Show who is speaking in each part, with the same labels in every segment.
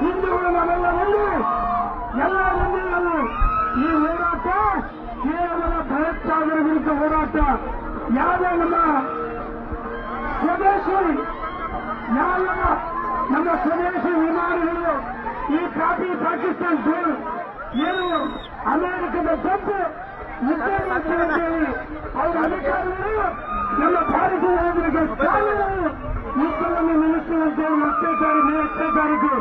Speaker 1: ಹಿಂದೂಗಳು ನಾವೆಲ್ಲ ಒಂದೇ, ಎಲ್ಲ ಒಂದೇ ಅಲ್ಲ. ಈ ಹೋರಾಟ ಕೇವಲ ಭಯೋತ್ಪಾದನೆ ವಿರುದ್ಧ ಹೋರಾಟ. ಯಾವುದೇ ನಮ್ಮ ಸ್ವದೇಶಿ ನಮ್ಮ ಸ್ವದೇಶಿ ವಿಮಾನಗಳು ಈ ಕಾಪಿ ಪಾಕಿಸ್ತಾನ ಏನು ಅಮೆರಿಕದ ತಪ್ಪು ಯುದ್ಧ ಮಾಡ್ತಾರೆ ಅಂತೇಳಿ ಅವರ ಅಧಿಕಾರಿಗಳು ನಮ್ಮ ಭಾರತೀಯ ಯೋಧರಿಗೆ ಯುದ್ಧವನ್ನು ನಿಲ್ಲಿಸುವಂತೇಳಿ 8 ತಾರೀಕು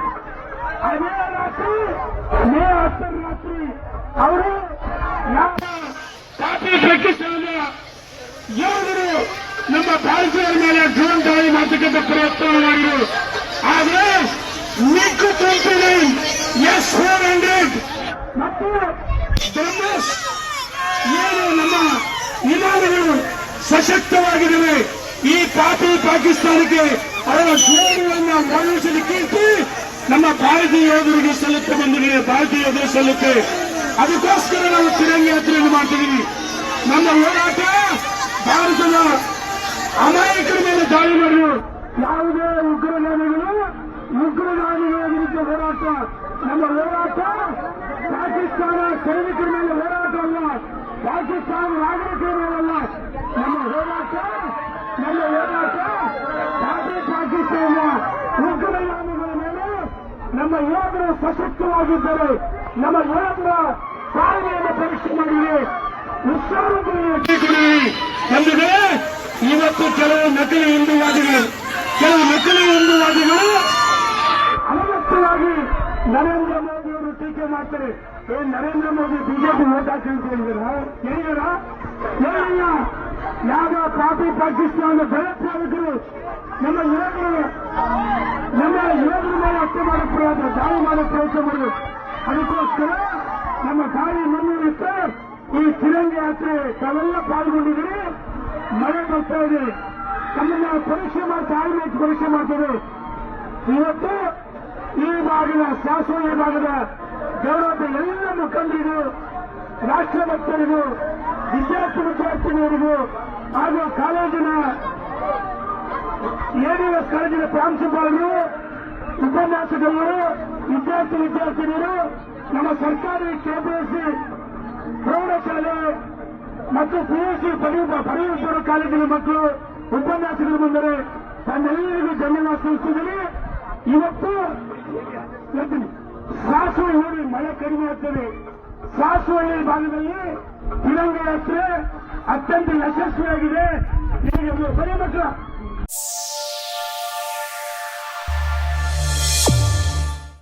Speaker 1: ಅದೇ ರಾತ್ರಿ ಮೇ 10 ರಾತ್ರಿ ಅವರು ಯಾವ ಕಾಪಿ ಪಾಕಿಸ್ತಾನದ ಯೋಧರು ನಮ್ಮ ಭಾರತೀಯರ ಮೇಲೆ ಡ್ರೋನ್ ದಾಳಿ ಮಾಡತಕ್ಕಂಥ ಪ್ರಯತ್ನ ಮಾಡಿದರು. ಆದರೆ ಮಿಗ್ 29 S-400 ಮತ್ತು ಬ್ರಹ್ಮೋಸ್ ಏನು ನಮ್ಮ ವಿಮಾನಗಳು ಸಶಕ್ತವಾಗಿವೆ. ಈ ಪಾಪಿ ಪಾಕಿಸ್ತಾನಕ್ಕೆ ಅವರ ಡ್ರೋನ್ಗಳನ್ನು ಮರಳಿಸಲಿಕ್ಕೆ ನಮ್ಮ ಭಾರತೀಯ ಯೋಧರಿಗೆ ಸಲ್ಲುತ್ತೆ ಬಂದಿದೆ. ಭಾರತೀಯ ಯೋಧರು ಸಲ್ಲುತ್ತೆ. ಅದಕ್ಕೋಸ್ಕರ ನಾವು ತಿರಂಗಿ ಯಾತ್ರೆಯನ್ನು ಮಾಡ್ತಿದ್ದೀವಿ. ನಮ್ಮ ಹೋರಾಟ ಭಾರತದ ಅಮಾಯಕರ ಮೇಲೆ ದಾಳಿ ಮಾಡಲು ಯಾವುದೇ ಉಗ್ರಗಾಮಿಗಳ ವಿರುದ್ಧ ಹೋರಾಟ. ನಮ್ಮ ಹೋರಾಟ ಪಾಕಿಸ್ತಾನ ಸೈನಿಕರ ಮೇಲೆ ಹೋರಾಟ ಅಲ್ಲ, ಪಾಕಿಸ್ತಾನ ನಾಗರಿಕರ ಮೇಲಲ್ಲ. ನಮ್ಮ ಹೋರಾಟ ಪಾಕಿಸ್ತಾನ ಉಗ್ರಗಾಮಿಗಳ ಮೇಲೆ ನಮ್ಮ ಯೋಧರು ಸಶಕ್ತವಾಗಿದ್ದರೆ ನಮ್ಮ ಯೋಧರ ತಾಳ್ಮೆಯನ್ನು ಪರೀಕ್ಷೆ ಮಾಡಿದೆ. ಎಂದರೆ ಇವತ್ತು ಕೆಲವು ನಕಲಿ ಹಿಂದೂವಾದಿಗಳು ಅನವತ್ತವಾಗಿ ನರೇಂದ್ರ ಮೋದಿ ಅವರು ಟೀಕೆ ಮಾಡ್ತಾರೆ. ನರೇಂದ್ರ ಮೋದಿ ಬಿಜೆಪಿ ಓಟ್ ಹಾಕಿ ಅಂತ ಹೇಳಿದಾರ ಯಾವ ಪಾಪಿ ಪಾಕಿಸ್ತಾನದ ಭಯೋತ್ಪಾದಕರು ನಮ್ಮ ಯೋಧರ ಮೇಲೆ ಹತ್ಯೆ ಮಾಡೋ ಪ್ರಯತ್ನ, ದಾಳಿ ಮಾಡೋ ಪ್ರಯತ್ನ ಮಾಡಿದ್ರು. ಅದಕ್ಕೋಸ್ಕರ ನಮ್ಮ ದಾಳಿ ಮುಂದುವರಿಯುತ್ತೆ. ಈ ತಿರಂಗಿ ಯಾತ್ರೆ ತಾವೆಲ್ಲ ಪಾಲ್ಗೊಂಡಿದ್ದೀರಿ. ಮಳೆ ಬರ್ತಾ ಇದೆ. ತಮ್ಮನ್ನ ಪರೀಕ್ಷೆ ಮಾಡ್ತೇವೆ. ಇವತ್ತು ಈ ಭಾಗದ ಶಾಸನ ಭಾಗದ ಗೌರವದ ಎಲ್ಲ ಮುಖಂಡರಿಗೂ, ರಾಷ್ಟ್ರಭಕ್ತರಿಗೂ, ವಿದ್ಯಾರ್ಥಿನಿಯರಿಗೂ ಹಾಗೂ ಕಾಲೇಜಿನ ADS ಕಾಲೇಜಿನ ಪ್ರಾಂಶುಪಾಲರು, ಉಪನ್ಯಾಸಕರು, ವಿದ್ಯಾರ್ಥಿನಿಯರು, ನಮ್ಮ ಸರ್ಕಾರಿ KPSC ಪ್ರೌಢಶಾಲೆ ಮತ್ತು PUC ಪದವಿ ಪೂರ್ವ ಕಾಲೇಜಿನ ಮಕ್ಕಳು ಉಪನ್ಯಾಸಕರು ಬಂದರೆ ತಮ್ಮೆಲ್ಲರಿಗೂ ಧನ್ಯವಾದ ಸಲ್ಲಿಸಿದ್ದೀನಿ. ಇವತ್ತು ಸಾಸುವಳ್ಳಿ ಮಳೆ ಕಡಿಮೆ ಆಗ್ತದೆ. ಸಾಸುವಳ್ಳಿ ಭಾಗದಲ್ಲಿ ತಿರಂಗಿ ಯಾತ್ರೆ ಅತ್ಯಂತ ಯಶಸ್ವಿಯಾಗಿದೆ. ಬರೀ ಮಕ್ಕಳ